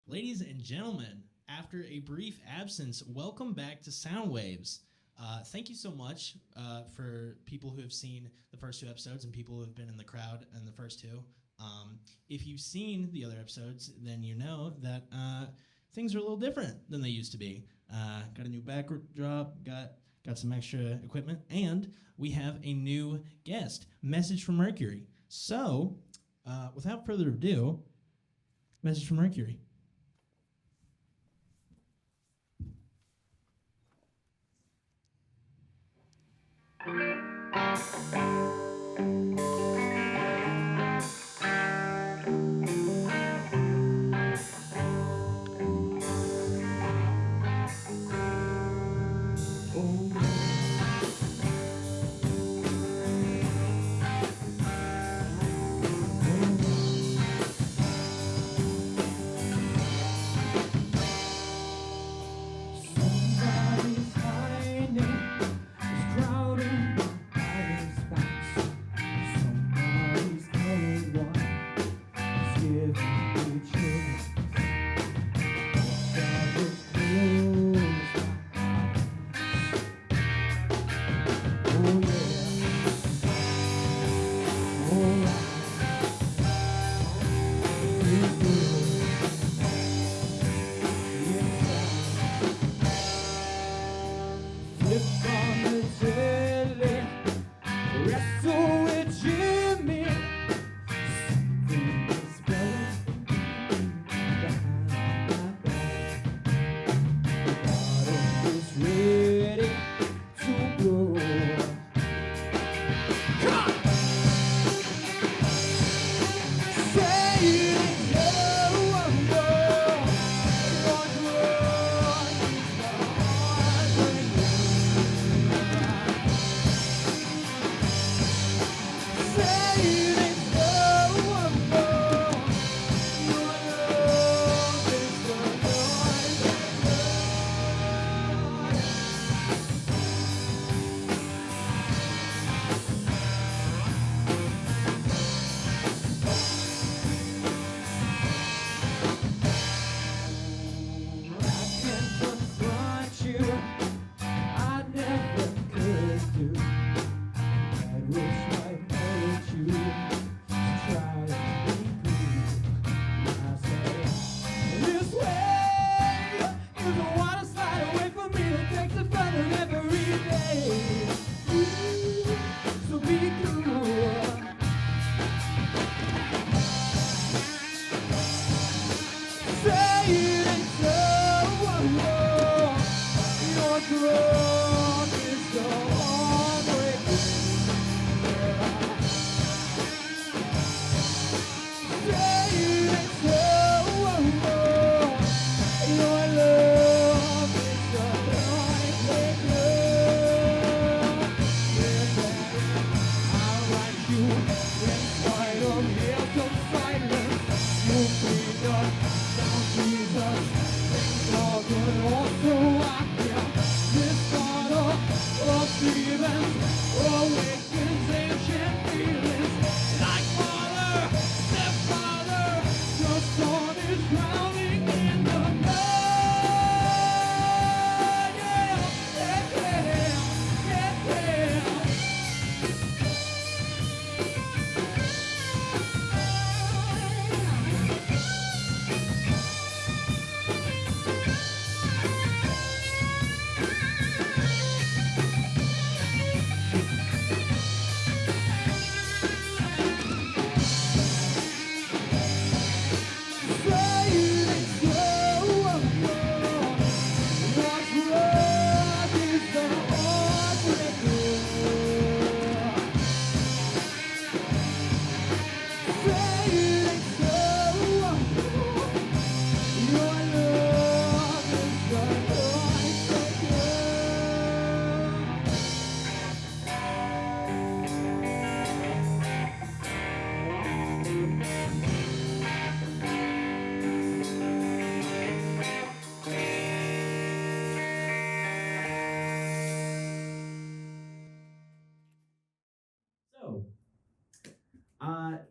Ladies and gentlemen, after a brief absence, welcome back to Sound Waves. Thank you so much for people who have seen the first two episodes and people who have been in the crowd in the first two. If you've seen the other episodes, then you know that things are a little different than they used to be. Got a new backdrop, got some extra equipment, and we have a new guest, Message from Mercury. So, without further ado, Message from Mercury.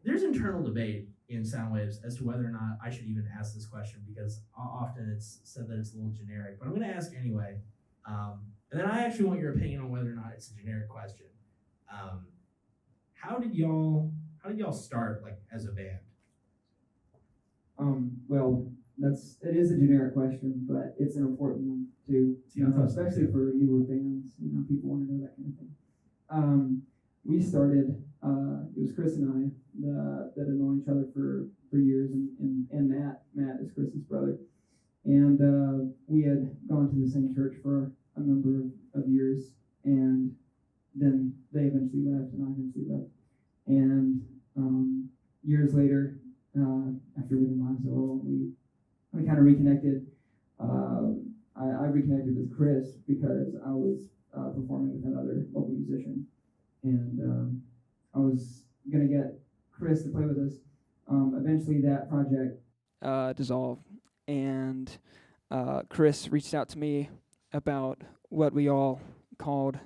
There's internal debate in sound waves as to whether or not I should even ask this question because often it's said that it's a little generic. But I'm going to ask anyway, and then I actually want your opinion on whether or not it's a generic question. Um, how did y'all start like as a band? Well, it is a generic question, but it's an important one too. Especially for newer bands. People want to know that kind of thing. We started. It was Chris and I that had known each other for years, and Matt is Chris's brother, and we had gone to the same church for a number of years, and then they eventually left, and I eventually left, and years later, after living lives of our own, we kind of reconnected. I reconnected with Chris because I was performing with another local musician, and I was gonna get Chris to play with us. Eventually, that project dissolved, and Chris reached out to me about what we all called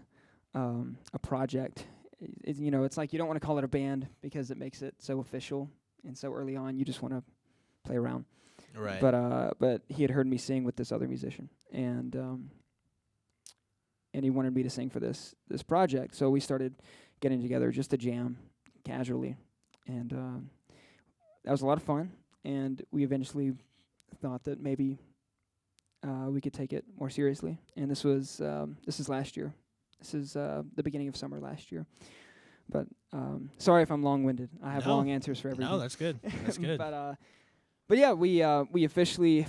a project. It's like you don't want to call it a band because it makes it so official, and so early on you just want to play around. Right. But he had heard me sing with this other musician, and he wanted me to sing for this project. So we started getting together just to jam casually, and that was a lot of fun. And we eventually thought that maybe we could take it more seriously. And this is last year. This is the beginning of summer last year. But sorry if I'm long-winded. I have long answers for everything. No, that's good. That's good. But yeah, we officially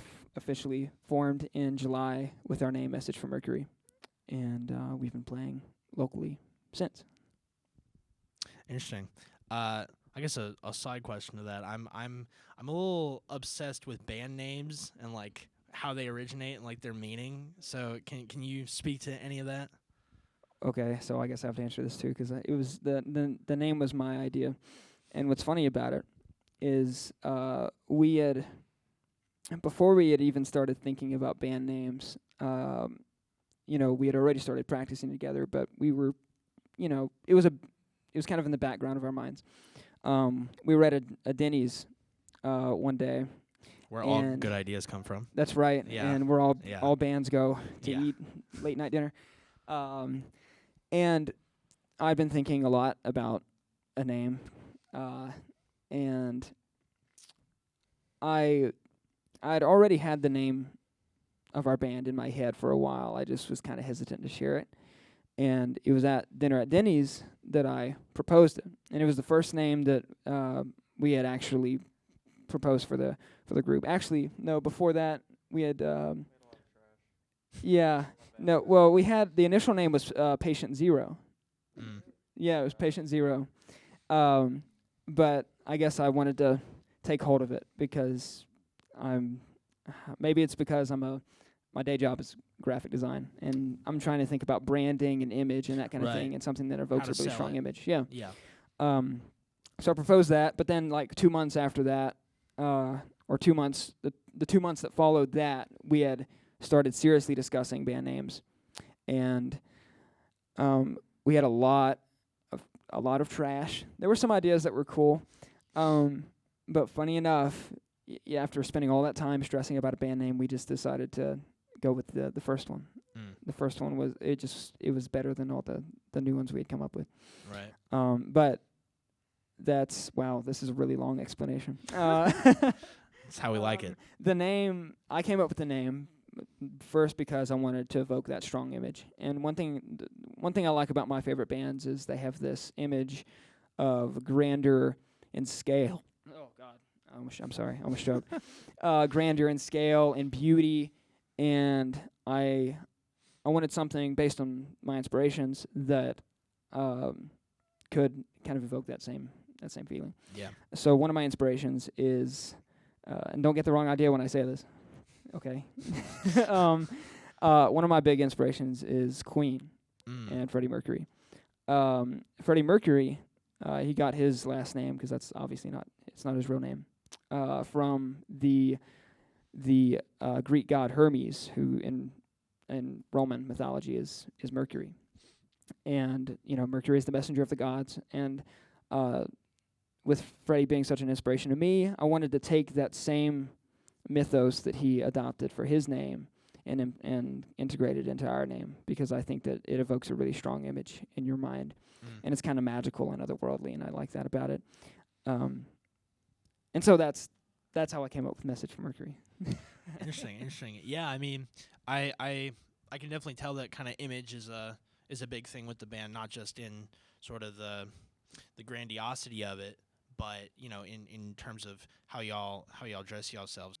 formed in July with our name Message From Mercury, and we've been playing locally since. Interesting. I guess a side question to that. I'm a little obsessed with band names and like how they originate and like their meaning. So can you speak to any of that? Okay, so I guess I have to answer this too because it was the name was my idea, and what's funny about it is before we had even started thinking about band names, we had already started practicing together, but we were, it was kind of in the background of our minds. We were at a Denny's one day. Where all good ideas come from. That's right. Yeah. And we're all bands go to eat late night dinner. And I've been thinking a lot about a name, and I'd already had the name of our band in my head for a while. I just was kind of hesitant to share it. And it was at dinner at Denny's that I proposed it. And it was the first name that we had actually proposed for the group. Actually, no, before that we had we had the initial name was Patient Zero. Yeah, it was Patient Zero. But I guess I wanted to take hold of it because maybe it's because my day job is graphic design, and I'm trying to think about branding and image and that kind of thing, and something that evokes a really strong image. Yeah. Yeah. So I proposed that, but then like 2 months after that, or 2 months, the 2 months that followed that, we had started seriously discussing band names, and we had a lot of trash. There were some ideas that were cool, but funny enough, after spending all that time stressing about a band name, we just decided to go with the first one. The first one was it was better than all the new ones we had come up with. Right. But this is a really long explanation. That's how we like it. The name, I came up with the name first because I wanted to evoke that strong image. And one thing I like about my favorite bands is they have this image of grandeur and scale. Oh God, I'm sorry, I almost choked. Grandeur and scale and beauty, and I wanted something based on my inspirations that could kind of evoke that same feeling. Yeah. So one of my inspirations is, and don't get the wrong idea when I say this, okay? One of my big inspirations is Queen and Freddie Mercury. Freddie Mercury, he got his last name because that's obviously it's not his real name, from the Greek god Hermes, who in Roman mythology is Mercury. And Mercury is the messenger of the gods, and with Freddie being such an inspiration to me, I wanted to take that same mythos that he adopted for his name and integrate it into our name, because I think that it evokes a really strong image in your mind, and it's kind of magical and otherworldly, and I like that about it. And so that's how I came up with Message from Mercury. Interesting. Yeah, I mean, I can definitely tell that kind of image is a big thing with the band, not just in sort of the grandiosity of it, but in terms of how y'all dress yourselves.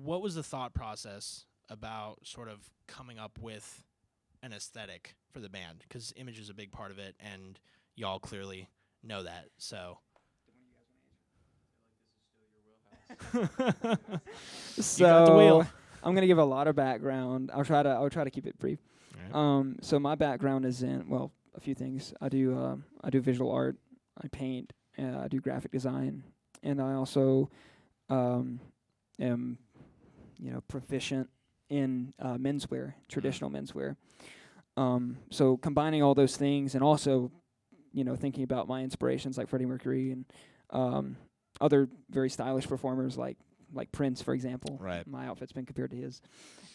What was the thought process about sort of coming up with an aesthetic for the band? Because image is a big part of it, and y'all clearly know that. So, so you got the wheel. I'm gonna give a lot of background. I'll try to keep it brief. Right. So my background is in a few things. I do visual art. I paint. I do graphic design, and I also am proficient in menswear, traditional menswear. So combining all those things, and also thinking about my inspirations like Freddie Mercury and other very stylish performers like Prince, for example. Right. My outfit's been compared to his.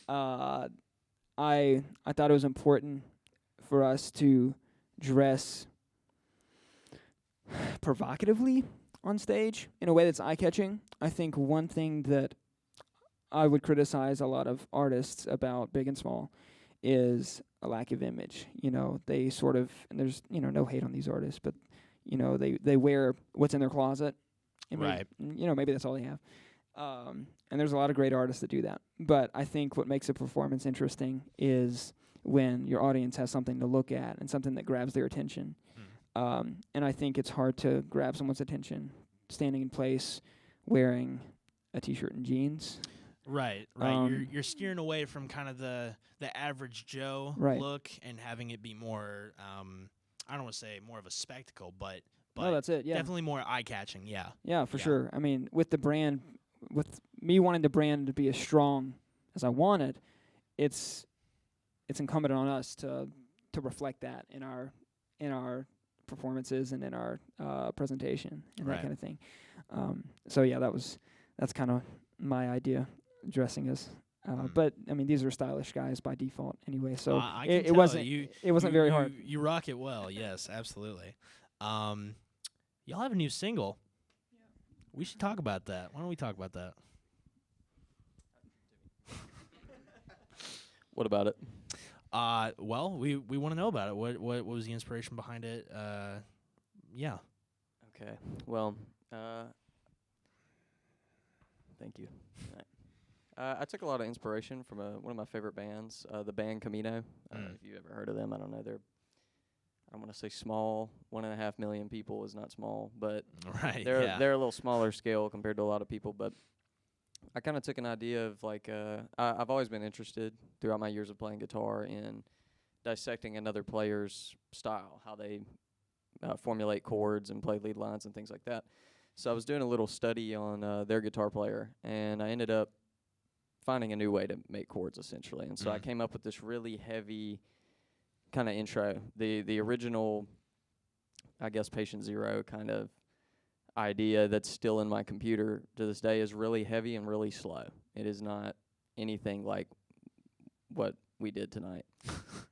I thought it was important for us to dress provocatively on stage in a way that's eye-catching. I think one thing that I would criticize a lot of artists about, big and small, is a lack of image. They sort of, and there's, no hate on these artists, but, they wear what's in their closet. And Right. Maybe that's all they have. And there's a lot of great artists that do that. But I think what makes a performance interesting is when your audience has something to look at and something that grabs their attention. And I think it's hard to grab someone's attention standing in place wearing a T-shirt and jeans. Right. You're steering away from kind of the average Joe look and having it be more, I don't want to say more of a spectacle, but no, that's it. Yeah, definitely more eye-catching. Yeah. Yeah, for sure. I mean, with the brand, with me wanting the brand to be as strong as I wanted, it's incumbent on us to reflect that in our performances and in our presentation and that kind of thing. So yeah, that's kind of my idea, dressing as. But I mean, these are stylish guys by default anyway. So it wasn't very hard. You rock it well. Yes, absolutely. Y'all have a new single. Yeah. We should talk about that. Why don't we talk about that? What about it? Well, we want to know about it. What was the inspiration behind it? Yeah. Okay. Well, thank you. I took a lot of inspiration from one of my favorite bands, the band Camino. If you've ever heard of them, I don't know. I don't want to say small. 1.5 million people is not small, but they're a little smaller scale compared to a lot of people. But I kind of took an idea of I've always been interested throughout my years of playing guitar in dissecting another player's style, how they formulate chords and play lead lines and things like that. So I was doing a little study on their guitar player, and I ended up finding a new way to make chords, essentially. And so I came up with this really heavy kind of intro. The original, I guess, Patient Zero kind of idea that's still in my computer to this day is really heavy and really slow. It is not anything like what we did tonight.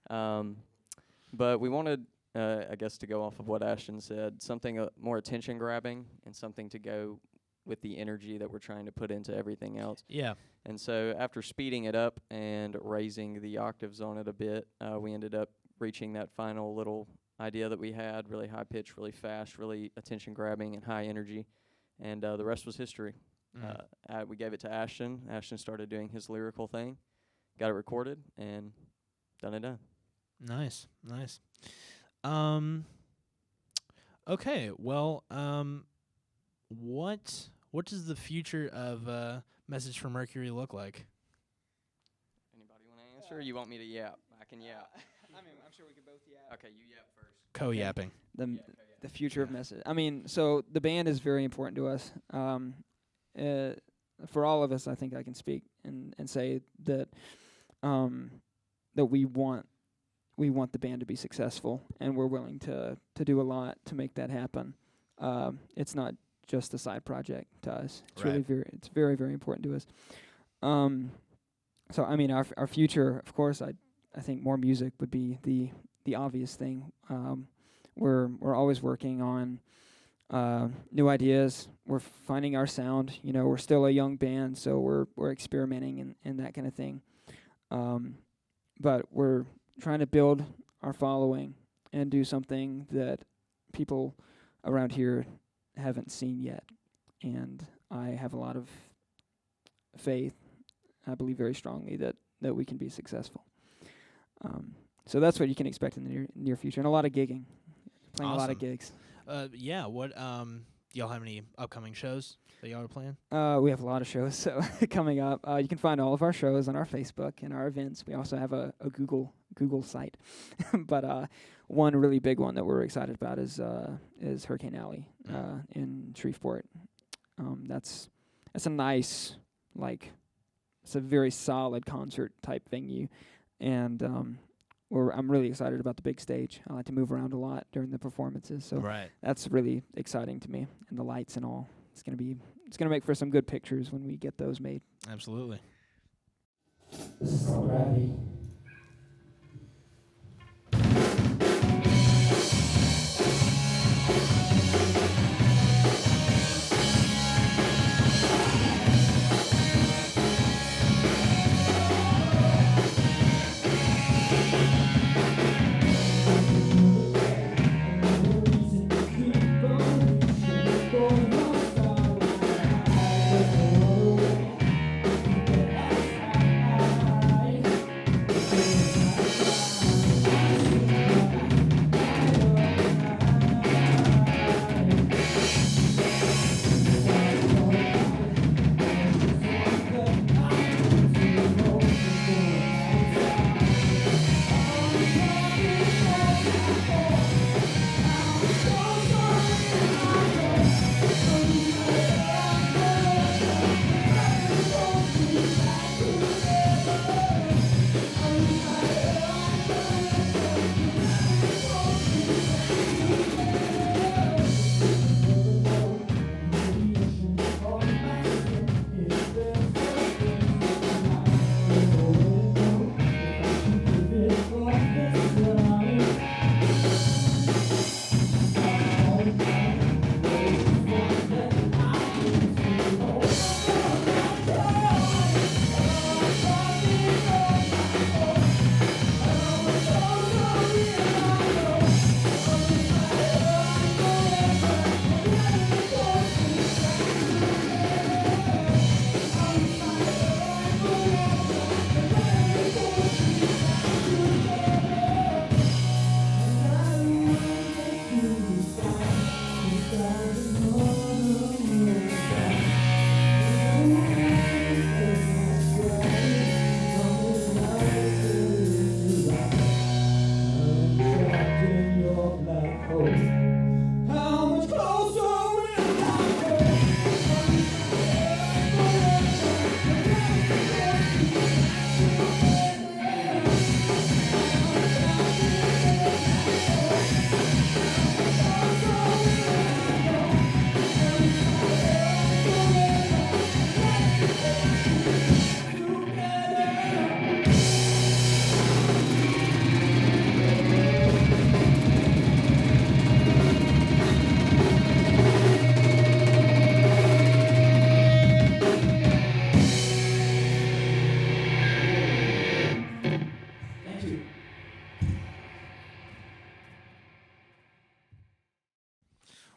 But we wanted, I guess, to go off of what Ashton said, something more attention-grabbing and something to go with the energy that we're trying to put into everything else. Yeah. And so after speeding it up and raising the octaves on it a bit, we ended up reaching that final little idea that we had, really high pitch, really fast, really attention-grabbing and high energy. And the rest was history. We gave it to Ashton. Ashton started doing his lyrical thing, got it recorded, and done. Nice. Okay, well, what does the future of Message from Mercury look like? Anybody want to answer? Or you want me to yap? I can yap. I mean, I'm sure we can both yap. Okay, you yap first. Co-yapping. The future of Message. I mean, so the band is very important to us. For all of us, I think I can speak and say that that we want the band to be successful, and we're willing to do a lot to make that happen. It's not just a side project to us. It's it's very, very important to us. So I mean, our future, of course, I think more music would be the obvious thing. We're always working on new ideas. We're finding our sound. We're still a young band, so we're experimenting and that kind of thing. But we're trying to build our following and do something that people around here haven't seen yet. And I have a lot of faith. I believe very strongly that we can be successful. So that's what you can expect in the near future, and a lot of gigging, playing a lot of gigs. Yeah. What do y'all have any upcoming shows that y'all are playing? We have a lot of shows coming up. You can find all of our shows on our Facebook and our events. We also have a Google site, but one really big one that we're excited about is Hurricane Alley in Shreveport. That's a nice, it's a very solid concert type venue, and I'm really excited about the big stage. I like to move around a lot during the performances, so Right. that's really exciting to me. And the lights and all. It's gonna make for some good pictures when we get those made. Absolutely. This is called Gravity.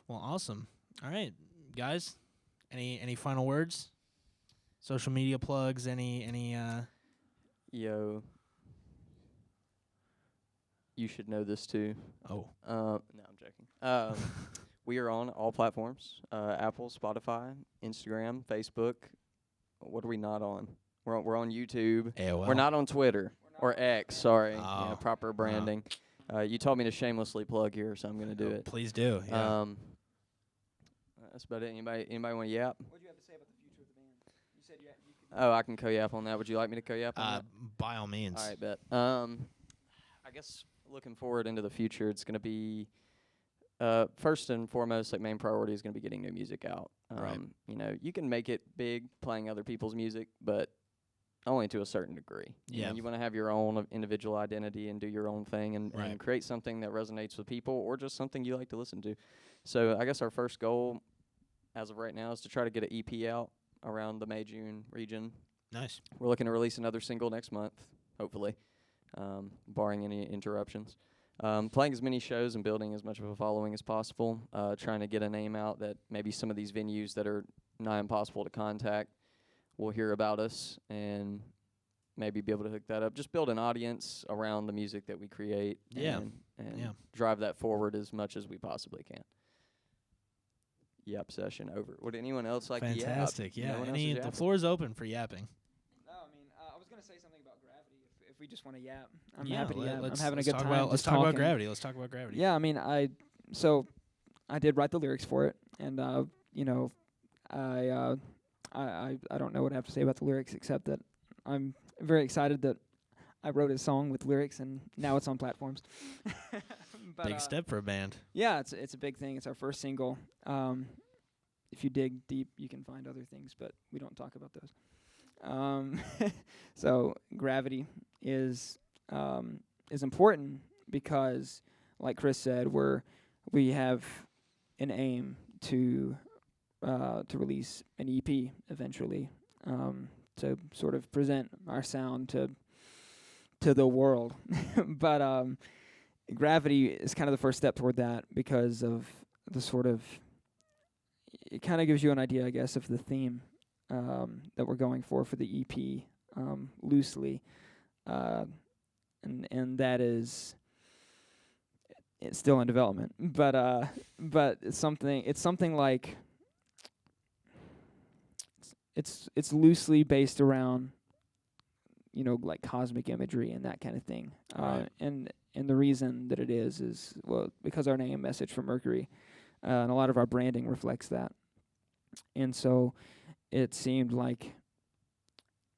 Well, awesome. All right, guys. Any final words? Social media plugs? Any? Yo, you should know this too. Oh. No, I'm joking. We are on all platforms: Apple, Spotify, Instagram, Facebook. What are we not on? We're on YouTube. AOL. We're not on Twitter or X. Sorry, Oh. proper branding. You told me to shamelessly plug here, so I'm gonna do it. Please do. Yeah. That's about it. Anybody want to yap? What do you have to say about the future of the band? You said you could. Oh, I can co-yap on that. Would you like me to co-yap on that? By all means. All right, bet. I guess looking forward into the future, it's going to be first and foremost, like main priority is going to be getting new music out. Right. You know, you can make it big playing other people's music, but only to a certain degree. Yeah. You want to have your own individual identity and do your own thing and create something that resonates with people or just something you like to listen to. So I guess our first goal as of right now is to try to get an EP out around the May-June region. Nice. We're looking to release another single next month, hopefully, barring any interruptions. Playing as many shows and building as much of a following as possible, trying to get a name out that maybe some of these venues that are nigh impossible to contact will hear about us and maybe be able to hook that up. Just build an audience around the music that we create and drive that forward as much as we possibly can. Yap session over. Would anyone else like Fantastic. to yap? Yeah. The floor is open for yapping. No, I mean, I was gonna say something about gravity. If we just want to yap, I'm happy to yap. I'm having a let's good talk time. Let's just talk about talking. gravity. Let's talk about gravity. Yeah, I mean, I did write the lyrics for it, and you know, I don't know what I have to say about the lyrics except that I'm very excited that I wrote a song with lyrics, and now it's on platforms. But, Big step for a band. Yeah, it's a big thing. It's our first single. If you dig deep, you can find other things, but we don't talk about those. So Gravity is important because, like Chris said, we have an aim to release an EP eventually, to sort of present our sound to the world. But Gravity is kind of the first step toward that because of the sort of, it kind of gives you an idea, I guess, of the theme that we're going for the EP, loosely, and that is, it's still in development, but it's something like, it's loosely based around, like cosmic imagery and that kind of thing. Right. And the reason that it is well, because our name, Message from Mercury, and a lot of our branding reflects that. And so it seemed like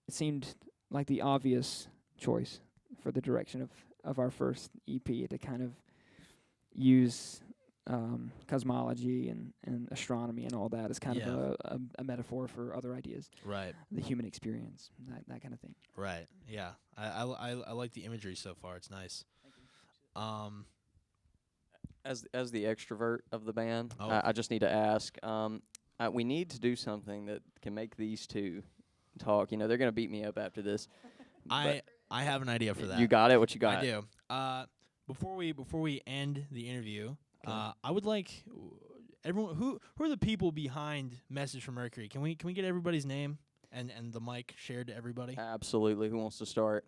the obvious choice for the direction of our first EP, to kind of use cosmology and astronomy and all that as kind of a metaphor for other ideas. Right. The human experience, that kind of thing. Right. Yeah. I like the imagery so far. It's nice. As the extrovert of the band, Oh. I just need to ask. We need to do something that can make these two talk. They're gonna beat me up after this. I have an idea for that. You got it. What you got? I do. Before we end the interview, Okay. I would like everyone who are the people behind Message from Mercury. Can we get everybody's name and the mic shared to everybody? Absolutely. Who wants to start?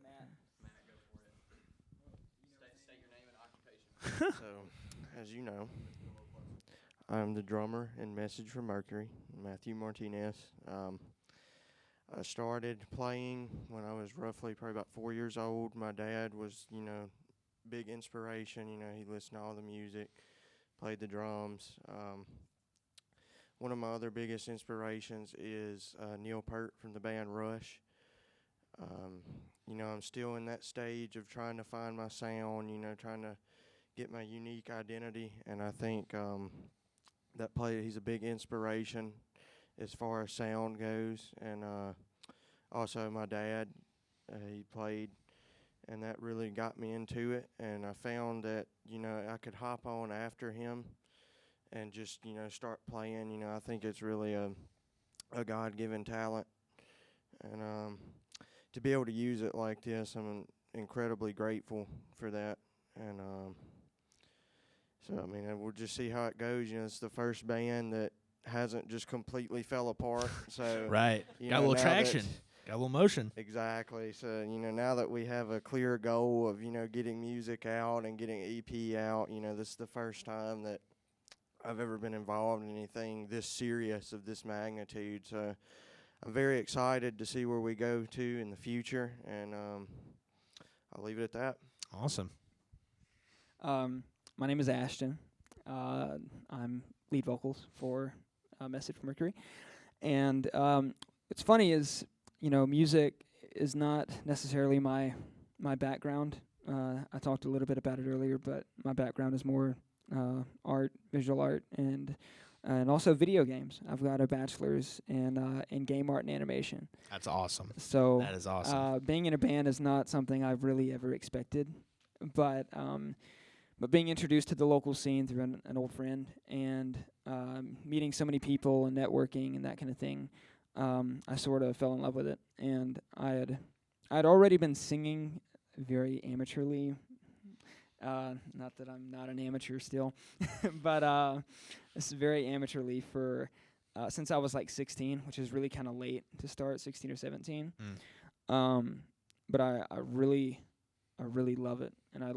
So, as you know, I'm the drummer in Message from Mercury, Matthew Martinez. I started playing when I was roughly probably about 4 years old. My dad was, big inspiration. He listened to all the music, played the drums. One of my other biggest inspirations is Neil Peart from the band Rush. I'm still in that stage of trying to find my sound, trying to get my unique identity, and I think he's a big inspiration as far as sound goes. And also my dad, he played, and that really got me into it, and I found that I could hop on after him and just start playing. I think it's really a God-given talent, and to be able to use it like this, I'm incredibly grateful for that. And so, we'll just see how it goes. It's the first band that hasn't just completely fell apart. So Right. Got a little traction. Got a little motion. Exactly. So, now that we have a clear goal of, getting music out and getting EP out, this is the first time that I've ever been involved in anything this serious of this magnitude. So I'm very excited to see where we go to in the future, and I'll leave it at that. Awesome. My name is Ashton. I'm lead vocals for Message from Mercury. And what's funny is, music is not necessarily my background. I talked a little bit about it earlier, but my background is more art, visual art, and also video games. I've got a bachelor's in game art and animation. That's awesome. So That is awesome. being in a band is not something I've really ever expected, but being introduced to the local scene through an old friend and meeting so many people and networking and that kind of thing, I sort of fell in love with it. And I'd already been singing very amateurly. Not that I'm not an amateur still, but this is very amateurly for since I was like 16, which is really kind of late to start, 16 or 17. But I really love it, and I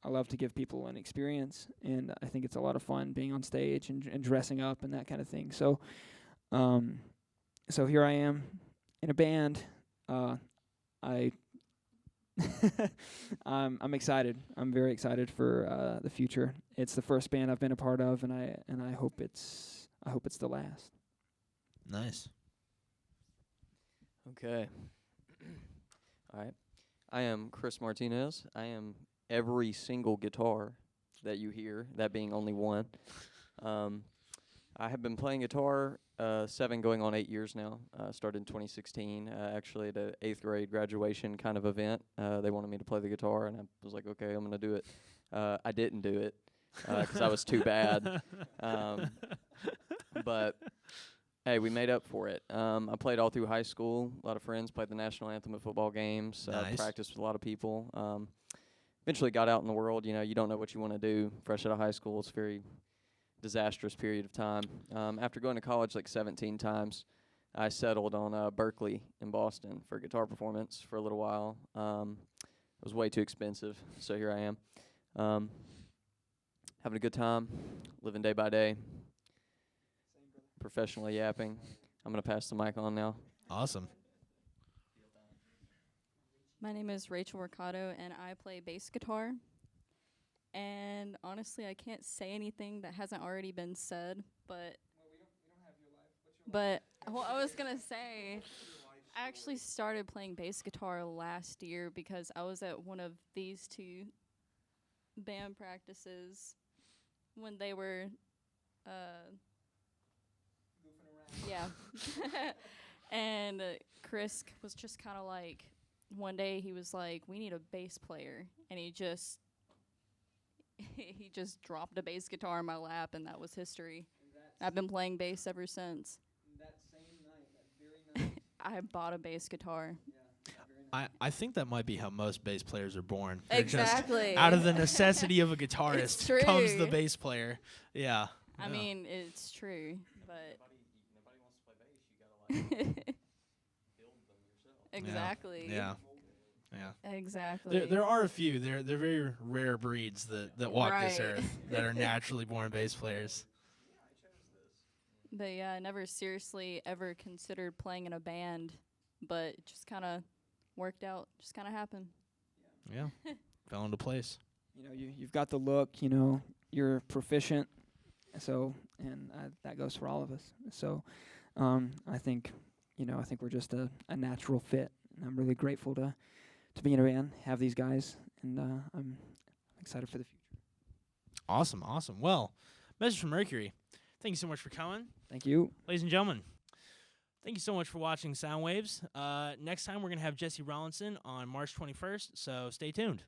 love to give people an experience, and I think it's a lot of fun being on stage and dressing up and that kind of thing. So, so here I am in a band. I'm excited. I'm very excited for the future. It's the first band I've been a part of, and I hope it's the last. Nice. Okay. All right. I am Chris Martinez. I am every single guitar that you hear, that being only one. I have been playing guitar 7 going on 8 years now. Started in 2016, actually at an 8th grade graduation kind of event. They wanted me to play the guitar, and I was like, okay, I'm going to do it. I didn't do it because I was too bad. But hey, we made up for it. I played all through high school. A lot of friends played the national anthem at football games. Nice. Practiced with a lot of people. Eventually got out in the world. You know, you don't know what you want to do fresh out of high school. It's a very disastrous period of time. After going to college like 17 times, I settled on Berkeley in Boston for guitar performance for a little while. It was way too expensive, so here I am. Having a good time, living day by day, professionally yapping. I'm going to pass the mic on now. Awesome. My name is Rachel Mercado, and I play bass guitar. And honestly, I can't say anything that hasn't already been said, but well, I was gonna say, I actually started playing bass guitar last year because I was at one of these two band practices when they were, yeah. And Chris was just kind of like, one day he was like, we need a bass player, and he just dropped a bass guitar in my lap, and that was history. I've been playing bass ever since. That same night, that very night. I bought a bass guitar. I think that might be how most bass players are born. They're Exactly. Just out of the necessity of a It's guitarist true. comes the bass player. Yeah. I Yeah. mean, it's true, but Nobody wants to play bass. You got to like build them yourself. exactly. Yeah. Yeah. Exactly. There are a few. They're very rare breeds that walk this Right. earth that are naturally born bass players. But yeah, I never seriously ever considered playing in a band, but it just kind of worked out. Just kind of happened. Yeah. Fell into place. You know, you've got the look. You know, you're proficient. So, and that goes for all of us. So, I think we're just a natural fit, and I'm really grateful to be in a band, have these guys, and I'm excited for the future. Awesome. Well, Message from Mercury. Thank you so much for coming. Thank you. Ladies and gentlemen, thank you so much for watching Sound Waves. Next time, we're going to have Jesse Rollinson on March 21st, so stay tuned.